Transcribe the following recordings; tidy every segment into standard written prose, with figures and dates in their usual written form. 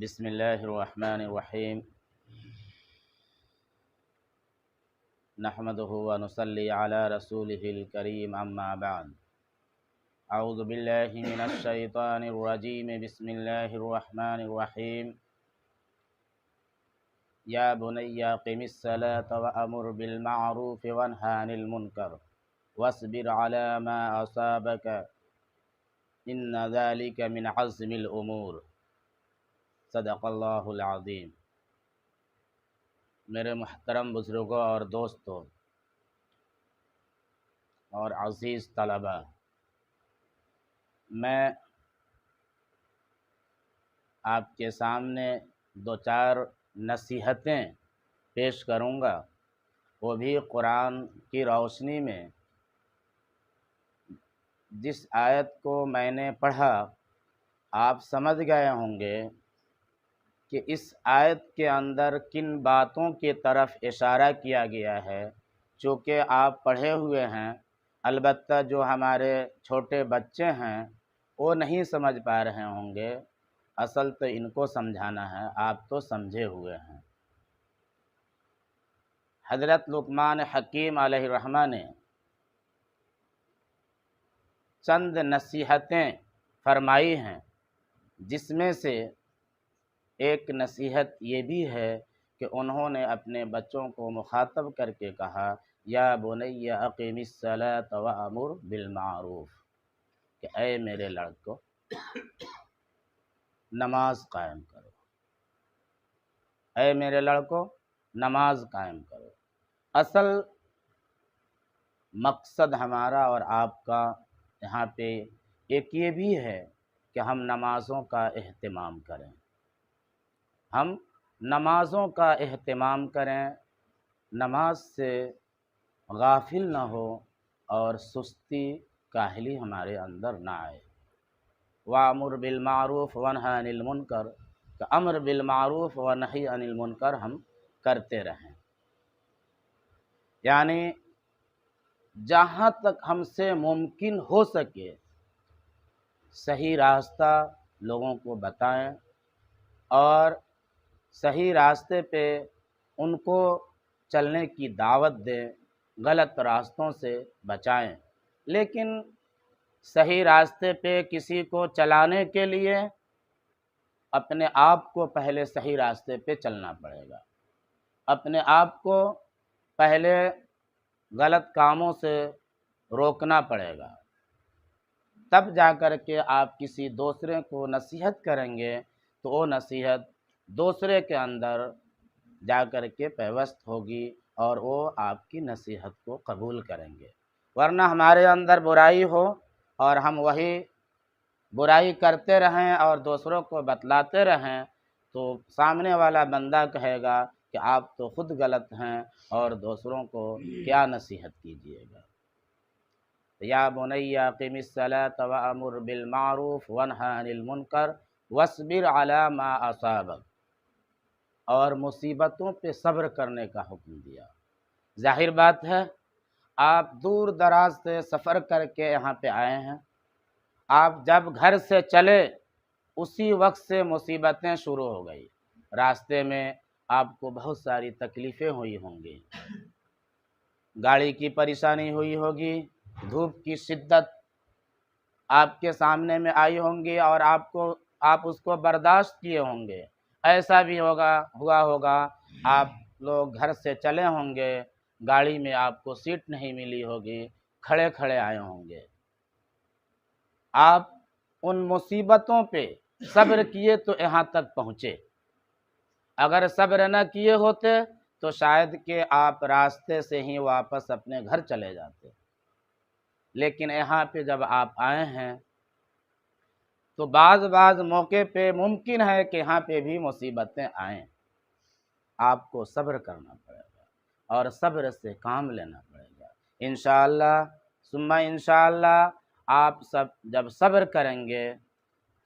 بسم اللہ الرحمن الرحیم نحمدہ ونصلی علی رسولہ الکریم اما بعد اعوذ باللہ من الشیطان الرجیم بسم اللہ الرحمن الرحیم یا بنی اقم الصلاة وأمر بالمعروف وانہ عن المنکر واصبر علی ما اصابک ان ذلک من عزم الامور صدق اللہ العظیم۔ میرے محترم بزرگوں اور دوستوں اور عزیز طلباء، میں آپ کے سامنے دو چار نصیحتیں پیش کروں گا، وہ بھی قرآن کی روشنی میں۔ جس آیت کو میں نے پڑھا آپ سمجھ گئے ہوں گے کہ اس آیت کے اندر کن باتوں کی طرف اشارہ کیا گیا ہے۔ چونکہ آپ پڑھے ہوئے ہیں، البتہ جو ہمارے چھوٹے بچے ہیں وہ نہیں سمجھ پا رہے ہوں گے، اصل تو ان کو سمجھانا ہے، آپ تو سمجھے ہوئے ہیں۔ حضرت لقمان حکیم علیہ الرحمہ نے چند نصیحتیں فرمائی ہیں، جس میں سے ایک نصیحت یہ بھی ہے کہ انہوں نے اپنے بچوں کو مخاطب کر کے کہا یا بنی اقم الصلاۃ وامر بالمعروف، کہ اے میرے لڑکو نماز قائم کرو، اے میرے لڑکو نماز قائم کرو۔ اصل مقصد ہمارا اور آپ کا یہاں پہ ایک یہ بھی ہے کہ ہم نمازوں کا اہتمام کریں، ہم نمازوں کا اہتمام کریں، نماز سے غافل نہ ہو اور سستی کاہلی ہمارے اندر نہ آئے۔ وَأَمُرْ بِالْمَعْرُوفِ وَانْهَ عَنِ الْمُنْكَرِ، کہ امر بالمعروف و نہی عن المنکر ہم کرتے رہیں، یعنی جہاں تک ہم سے ممکن ہو سکے صحیح راستہ لوگوں کو بتائیں اور صحیح راستے پہ ان کو چلنے کی دعوت دیں، غلط راستوں سے بچائیں۔ لیکن صحیح راستے پہ کسی کو چلانے کے لیے اپنے آپ کو پہلے صحیح راستے پہ چلنا پڑے گا، اپنے آپ کو پہلے غلط کاموں سے روکنا پڑے گا، تب جا کر کے آپ کسی دوسرے کو نصیحت کریں گے تو وہ نصیحت دوسرے کے اندر جا کر کے پیوست ہوگی اور وہ آپ کی نصیحت کو قبول کریں گے۔ ورنہ ہمارے اندر برائی ہو اور ہم وہی برائی کرتے رہیں اور دوسروں کو بتلاتے رہیں تو سامنے والا بندہ کہے گا کہ آپ تو خود غلط ہیں اور دوسروں کو کیا نصیحت کیجیے گا۔ یا بنی اقم الصلاۃ وامر بالمعروف وانہ عن المنکر واصبر علی ما اصابک، اور مصیبتوں پہ صبر کرنے کا حکم دیا۔ ظاہر بات ہے آپ دور دراز سے سفر کر کے یہاں پہ آئے ہیں، آپ جب گھر سے چلے اسی وقت سے مصیبتیں شروع ہو گئی، راستے میں آپ کو بہت ساری تکلیفیں ہوئی ہوں گی، گاڑی کی پریشانی ہوئی ہوگی، دھوپ کی شدت آپ کے سامنے میں آئی ہوں گی اور آپ اس کو برداشت کیے ہوں گے۔ ایسا بھی ہوا ہوگا آپ لوگ گھر سے چلے ہوں گے، گاڑی میں آپ کو سیٹ نہیں ملی ہوگی، کھڑے کھڑے آئے ہوں گے، آپ ان مصیبتوں پہ صبر کیے تو یہاں تک پہنچے۔ اگر صبر نہ کیے ہوتے تو شاید کہ آپ راستے سے ہی واپس اپنے گھر چلے جاتے۔ لیکن یہاں پہ جب آپ آئے ہیں تو بعض موقع پہ ممکن ہے کہ یہاں پہ بھی مصیبتیں آئیں، آپ کو صبر کرنا پڑے گا اور صبر سے کام لینا پڑے گا۔ انشاءاللہ ثم انشاءاللہ آپ سب جب صبر کریں گے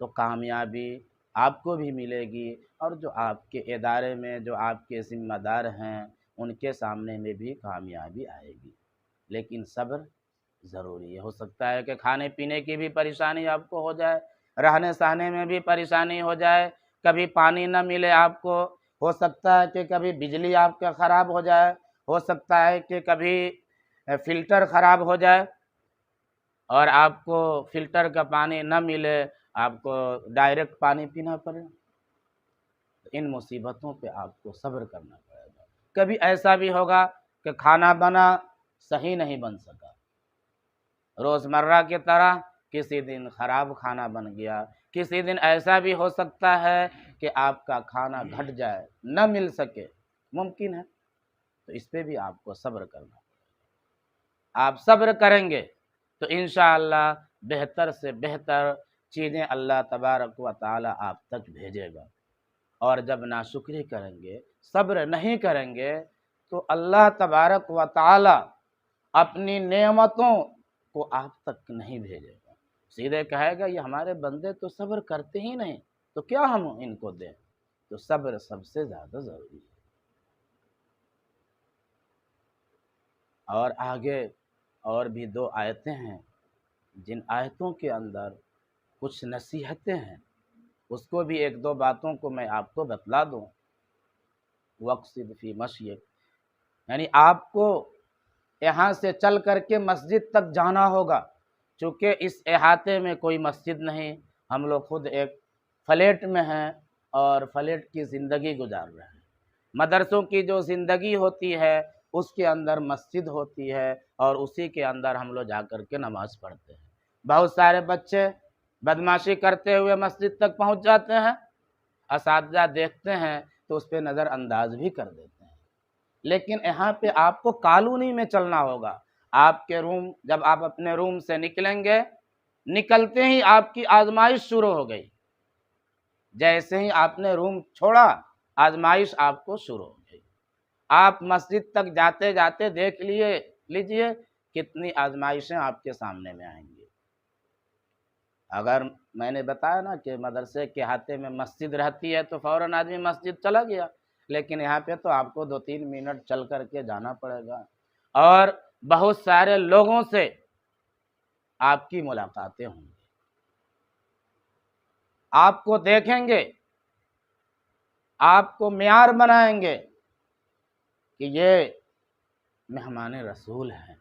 تو کامیابی آپ کو بھی ملے گی اور جو آپ کے ادارے میں جو آپ کے ذمہ دار ہیں ان کے سامنے میں بھی کامیابی آئے گی۔ لیکن صبر ضروری ہے۔ ہو سکتا ہے کہ کھانے پینے کی بھی پریشانی آپ کو ہو جائے، رہنے سہنے میں بھی پریشانی ہو جائے، کبھی پانی نہ ملے آپ کو، ہو سکتا ہے کہ کبھی بجلی آپ کا خراب ہو جائے، ہو سکتا ہے کہ کبھی فلٹر خراب ہو جائے اور آپ کو فلٹر کا پانی نہ ملے، آپ کو ڈائریکٹ پانی پینا پڑے۔ ان مصیبتوں پہ آپ کو صبر کرنا پڑے گا۔ کبھی ایسا بھی ہوگا کہ کھانا بنا صحیح نہیں بن سکا، روزمرہ کی طرح کسی دن خراب کھانا بن گیا، کسی دن ایسا بھی ہو سکتا ہے کہ آپ کا کھانا گھٹ جائے، نہ مل سکے، ممکن ہے۔ تو اس پہ بھی آپ کو صبر کرنا ہے۔ آپ صبر کریں گے تو انشاءاللہ بہتر سے بہتر چیزیں اللہ تبارک و تعالی آپ تک بھیجے گا۔ اور جب ناشکری کریں گے، صبر نہیں کریں گے، تو اللہ تبارک و تعالی اپنی نعمتوں کو آپ تک نہیں بھیجے گا، سیدھے کہے گا یہ ہمارے بندے تو صبر کرتے ہی نہیں، تو کیا ہم ان کو دیں؟ تو صبر سب سے زیادہ ضروری ہے۔ اور آگے اور بھی 2 آیتیں ہیں، جن آیتوں کے اندر کچھ نصیحتیں ہیں، اس کو بھی 1-2 باتوں کو میں آپ کو بتلا دوں۔ وَاقْصِدْ فِي مَشْيِكَ، یعنی آپ کو یہاں سے چل کر کے مسجد تک جانا ہوگا، چونکہ اس احاطے میں کوئی مسجد نہیں، ہم لوگ خود ایک فلیٹ میں ہیں اور فلیٹ کی زندگی گزار رہے ہیں۔ مدرسوں کی جو زندگی ہوتی ہے اس کے اندر مسجد ہوتی ہے اور اسی کے اندر ہم لوگ جا کر کے نماز پڑھتے ہیں۔ بہت سارے بچے بدمعاشی کرتے ہوئے مسجد تک پہنچ جاتے ہیں، اساتذہ دیکھتے ہیں تو اس پہ نظر انداز بھی کر دیتے ہیں، لیکن یہاں پہ آپ کو کالونی میں چلنا ہوگا۔ آپ کے روم، جب آپ اپنے روم سے نکلیں گے، نکلتے ہی آپ کی آزمائش شروع ہو گئی، جیسے ہی آپ نے روم چھوڑا آزمائش آپ کو شروع ہو گئی۔ آپ مسجد تک جاتے جاتے دیکھ لیجئے کتنی آزمائشیں آپ کے سامنے میں آئیں گی۔ اگر میں نے بتایا نا کہ مدرسے کے احاطے میں مسجد رہتی ہے تو فوراً آدمی مسجد چلا گیا، لیکن یہاں پہ تو آپ کو 2-3 منٹ چل کر کے جانا پڑے گا، اور بہت سارے لوگوں سے آپ کی ملاقاتیں ہوں گی، آپ کو دیکھیں گے، آپ کو معیار بنائیں گے کہ یہ مہمان رسول ہیں،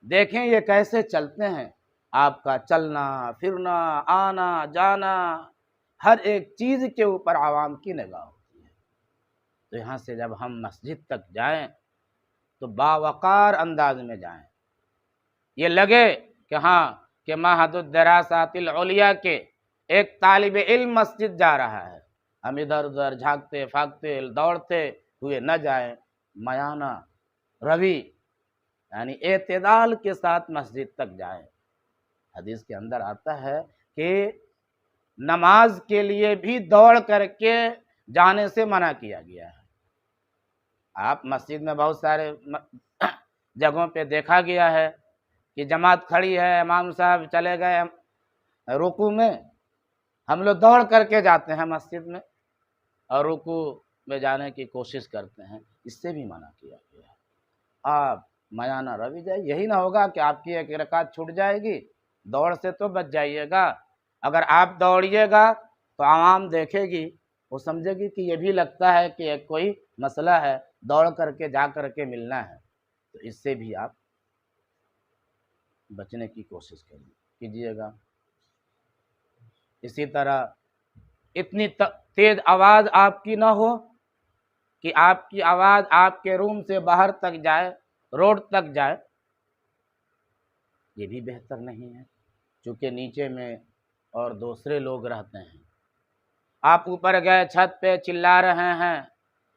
دیکھیں یہ کیسے چلتے ہیں۔ آپ کا چلنا پھرنا آنا جانا ہر ایک چیز کے اوپر عوام کی نگاہ ہوتی ہے۔ تو یہاں سے جب ہم مسجد تک جائیں تو باوقار انداز میں جائیں، یہ لگے کہ ہاں کہ معہد الدراسات العلیاء کے ایک طالب علم مسجد جا رہا ہے، ہم ادھر ادھر جھانکتے پھانکتے دوڑتے ہوئے نہ جائیں، میانہ روی یعنی اعتدال کے ساتھ مسجد تک جائیں۔ حدیث کے اندر آتا ہے کہ نماز کے لیے بھی دوڑ کر کے جانے سے منع کیا گیا ہے۔ آپ مسجد میں بہت سارے جگہوں پہ دیکھا گیا ہے کہ جماعت کھڑی ہے، امام صاحب چلے گئے رکوع میں، ہم لوگ دوڑ کر کے جاتے ہیں مسجد میں اور رکوع میں جانے کی کوشش کرتے ہیں، اس سے بھی منع کیا گیا ہے۔ آپ میانہ روی جائے، یہی نہ ہوگا کہ آپ کی ایک رکعت چھوٹ جائے گی، دوڑ سے تو بچ جائیے گا۔ اگر آپ دوڑیے گا تو عوام دیکھے گی، وہ سمجھے گی کہ یہ بھی لگتا ہے کہ ایک کوئی مسئلہ ہے، دوڑ کر کے جا کر کے ملنا ہے، تو اس سے بھی آپ بچنے کی کوشش کیجیے گا۔ اسی طرح اتنی تیز آواز آپ کی نہ ہو کہ آپ کی آواز آپ کے روم سے باہر تک جائے، روڈ تک جائے، یہ بھی بہتر نہیں ہے، چونکہ نیچے میں اور دوسرے لوگ رہتے ہیں۔ آپ اوپر گئے چھت پہ چلا رہے ہیں،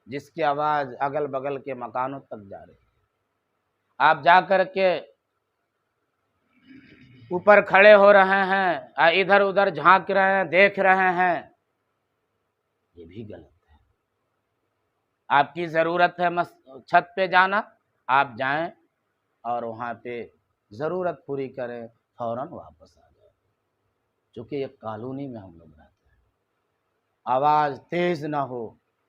جس کی آواز اگل بغل کے مکانوں تک جا رہی ہے، آپ جا کر کے اوپر کھڑے ہو رہے ہیں، ادھر ادھر جھانک رہے ہیں، دیکھ رہے ہیں، یہ بھی غلط ہے۔ آپ کی ضرورت ہے چھت پہ جانا، آپ جائیں اور وہاں پہ ضرورت پوری کریں، فوراً واپس آ جائیں، چونکہ ایک کالونی میں ہم لوگ رہتے ہیں۔ آواز تیز نہ ہو،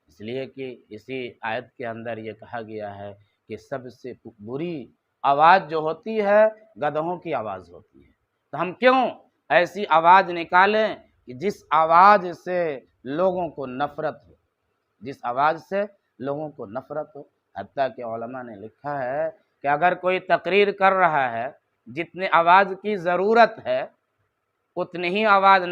اس لیے کہ اسی آیت کے اندر یہ کہا گیا ہے کہ سب سے بری آواز جو ہوتی ہے گدھوں کی آواز ہوتی ہے۔ تو ہم کیوں ایسی آواز نکالیں کہ جس آواز سے لوگوں کو نفرت ہو، جس آواز سے لوگوں کو نفرت ہو۔ حتیٰ کہ علماء نے لکھا ہے کہ اگر کوئی تقریر کر رہا ہے، جتنی آواز کی ضرورت ہے اتنی ہی آواز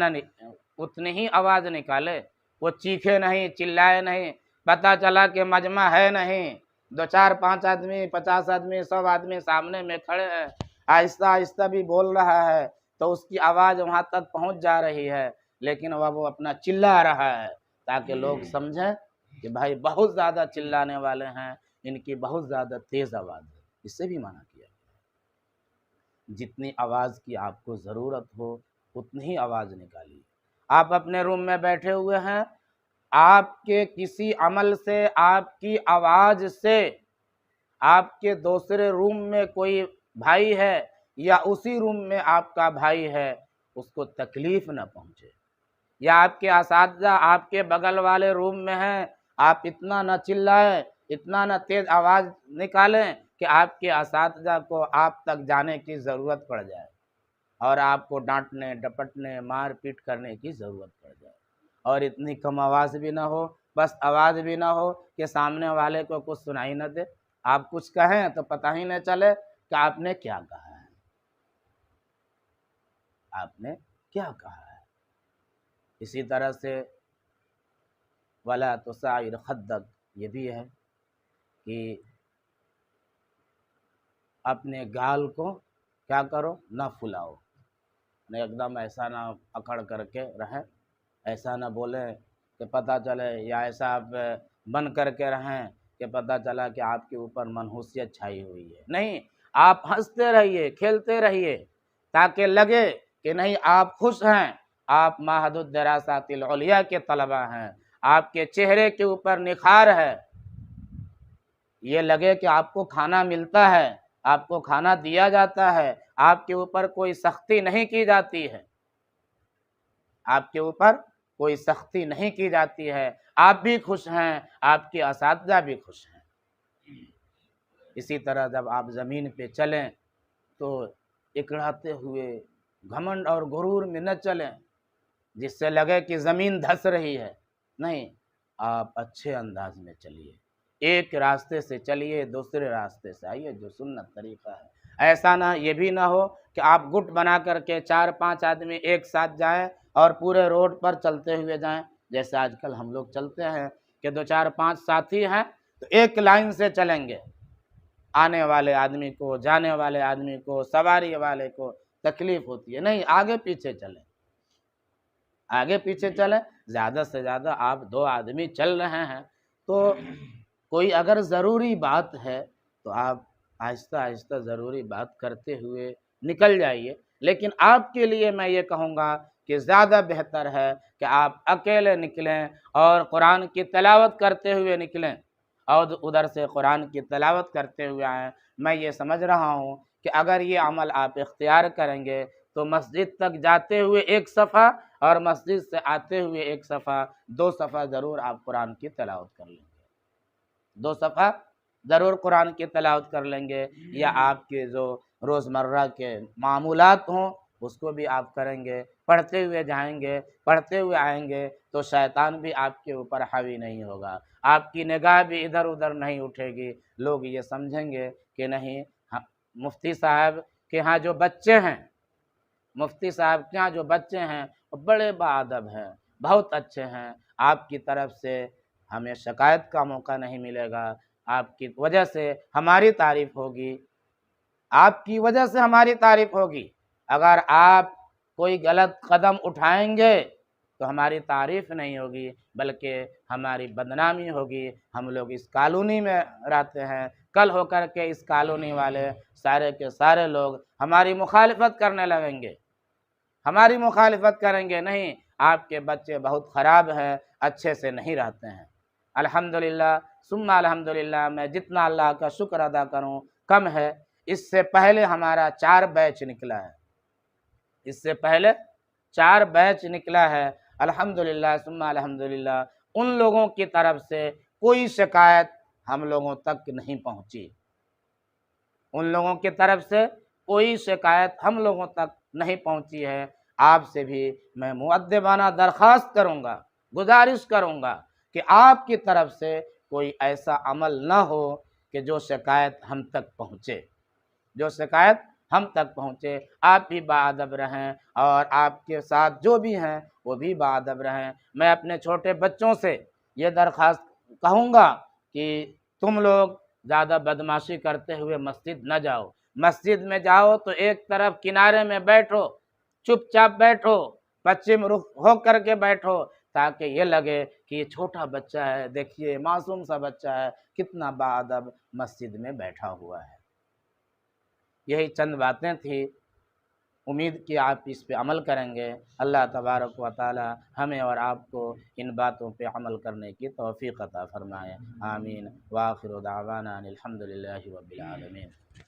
نکالے، وہ چیخے نہیں، چلائے نہیں۔ پتہ چلا کہ مجمع ہے نہیں، 2 4 5 آدمی، 50 آدمی، 100 آدمی سامنے میں کھڑے ہیں، آہستہ آہستہ بھی بول رہا ہے تو اس کی آواز وہاں تک پہنچ جا رہی ہے، لیکن وہ اپنا چلا رہا ہے تاکہ لوگ سمجھیں کہ بھائی بہت زیادہ چلانے والے ہیں، ان کی بہت زیادہ تیز آواز ہے۔ اس سے بھی منع کیا گیا۔ جتنی آواز کی آپ کو ضرورت ہو اتنی ہی آواز نکالیے۔ آپ اپنے روم میں بیٹھے ہوئے ہیں، آپ کے کسی عمل سے، آپ کی آواز سے آپ کے دوسرے روم میں کوئی بھائی ہے یا اسی روم میں آپ کا بھائی ہے، اس کو تکلیف نہ پہنچے۔ یا آپ کے اساتذہ آپ کے بغل والے روم میں ہیں، آپ اتنا نہ چلائیں، اتنا نہ تیز آواز نکالیں کہ آپ کے اساتذہ کو آپ تک جانے کی ضرورت پڑ جائے اور آپ کو ڈانٹنے، ڈپٹنے، مار پیٹ کرنے کی ضرورت پڑ جائے۔ اور اتنی کم آواز بھی نہ ہو، بس آواز بھی نہ ہو کہ سامنے والے کو کچھ سنائی نہ دے، آپ کچھ کہیں تو پتہ ہی نہ چلے کہ آپ نے کیا کہا ہے، آپ نے کیا کہا ہے۔ اسی طرح سے وَلَا تُسَعِّرْ خَدَّكَ، یہ بھی ہے کہ اپنے گال کو کیا کرو، نہ پھلاؤ، نہ ایک دم ایسا نہ اکڑ کر کے رہیں، ایسا نہ بولیں کہ پتہ چلے، یا ایسا آپ بن کر کے رہیں کہ پتہ چلا کہ آپ کے اوپر منحوسیت چھائی ہوئی ہے۔ نہیں، آپ ہنستے رہیے، کھیلتے رہیے تاکہ لگے کہ نہیں آپ خوش ہیں، آپ معہد الدراسات العلیاء کے طلبہ ہیں، آپ کے چہرے کے اوپر نکھار ہے، یہ لگے کہ آپ کو کھانا ملتا ہے، آپ کو کھانا دیا جاتا ہے، آپ کے اوپر کوئی سختی نہیں کی جاتی ہے، آپ کے اوپر کوئی سختی نہیں کی جاتی ہے، آپ بھی خوش ہیں، آپ کے اساتذہ بھی خوش ہیں۔ اسی طرح جب آپ زمین پہ چلیں تو اکڑاتے ہوئے، گھمنڈ اور غرور میں نہ چلیں جس سے لگے کہ زمین دھس رہی ہے، نہیں، آپ اچھے انداز میں چلیے، ایک راستے سے چلیے، دوسرے راستے سے آئیے، جو سنت طریقہ ہے۔ ایسا نہ یہ بھی نہ ہو کہ آپ گٹ بنا کر کے 4 5 آدمی ایک ساتھ جائیں اور پورے روڈ پر چلتے ہوئے جائیں، جیسے آج کل ہم لوگ چلتے ہیں کہ 2 4 5 ساتھی ہیں تو ایک لائن سے چلیں گے، آنے والے آدمی کو، جانے والے آدمی کو، سواری والے کو تکلیف ہوتی ہے، نہیں، آگے پیچھے چلیں، آگے پیچھے چلیں، زیادہ سے زیادہ آپ 2 آدمی چل رہے ہیں تو کوئی اگر ضروری بات ہے تو آپ آہستہ آہستہ ضروری بات کرتے ہوئے نکل جائیے، لیکن آپ کے لیے میں یہ کہوں گا کہ زیادہ بہتر ہے کہ آپ اکیلے نکلیں اور قرآن کی تلاوت کرتے ہوئے نکلیں اور ادھر سے قرآن کی تلاوت کرتے ہوئے آئیں۔ میں یہ سمجھ رہا ہوں کہ اگر یہ عمل آپ اختیار کریں گے تو مسجد تک جاتے ہوئے 1 صفحہ اور مسجد سے آتے ہوئے 1 صفحہ، 2 صفحہ ضرور آپ قرآن کی تلاوت کر لیں گے، 2 صفحہ ضرور قرآن کی تلاوت کر لیں گے، یا آپ کے جو روزمرہ کے معمولات ہوں اس کو بھی آپ کریں گے، پڑھتے ہوئے جائیں گے، پڑھتے ہوئے آئیں گے تو شیطان بھی آپ کے اوپر حاوی نہیں ہوگا، آپ کی نگاہ بھی ادھر ادھر نہیں اٹھے گی، لوگ یہ سمجھیں گے کہ نہیں، مفتی صاحب کے ہاں جو بچے ہیں، مفتی صاحب کے ہاں جو بچے ہیں وہ بڑے باادب ہیں، بہت اچھے ہیں، آپ کی طرف سے ہمیں شکایت کا موقع نہیں ملے گا، آپ کی وجہ سے ہماری تعریف ہوگی، آپ کی وجہ سے ہماری تعریف ہوگی۔ اگر آپ کوئی غلط قدم اٹھائیں گے تو ہماری تعریف نہیں ہوگی بلکہ ہماری بدنامی ہوگی، ہم لوگ اس کالونی میں رہتے ہیں، کل ہو کر کے اس کالونی والے سارے کے سارے لوگ ہماری مخالفت کرنے لگیں گے، ہماری مخالفت کریں گے، نہیں، آپ کے بچے بہت خراب ہیں، اچھے سے نہیں رہتے ہیں۔ الحمدللہ ثم الحمدللہ، میں جتنا اللہ کا شکر ادا کروں کم ہے۔ اس سے پہلے ہمارا 4 بیچ نکلا ہے، اس سے پہلے 4 بیچ نکلا ہے، الحمدللہ ثم الحمدللہ، ان لوگوں کی طرف سے کوئی شکایت ہم لوگوں تک نہیں پہنچی، ان لوگوں کی طرف سے کوئی شکایت ہم لوگوں تک نہیں پہنچی ہے۔ آپ سے بھی میں مؤدبانہ درخواست کروں گا گزارش کروں گا کہ آپ کی طرف سے کوئی ایسا عمل نہ ہو کہ جو شکایت ہم تک پہنچے، جو شکایت ہم تک پہنچے۔ آپ بھی باادب رہیں اور آپ کے ساتھ جو بھی ہیں وہ بھی باادب رہیں۔ میں اپنے چھوٹے بچوں سے یہ درخواست کہوں گا کہ تم لوگ زیادہ بدمعاشی کرتے ہوئے مسجد نہ جاؤ۔ مسجد میں جاؤ تو ایک طرف کنارے میں بیٹھو، چپ چاپ بیٹھو، پچھم رخ ہو کر کے بیٹھو، تاکہ یہ لگے کہ یہ چھوٹا بچہ ہے، دیکھیے معصوم سا بچہ ہے، کتنا باادب مسجد میں بیٹھا ہوا ہے۔ یہی چند باتیں تھیں، امید کہ آپ اس پہ عمل کریں گے۔ اللہ تبارک و تعالی ہمیں اور آپ کو ان باتوں پہ عمل کرنے کی توفیق عطا فرمائے، آمین۔ وآخر دعوانا ان الحمد للہ رب العالمین۔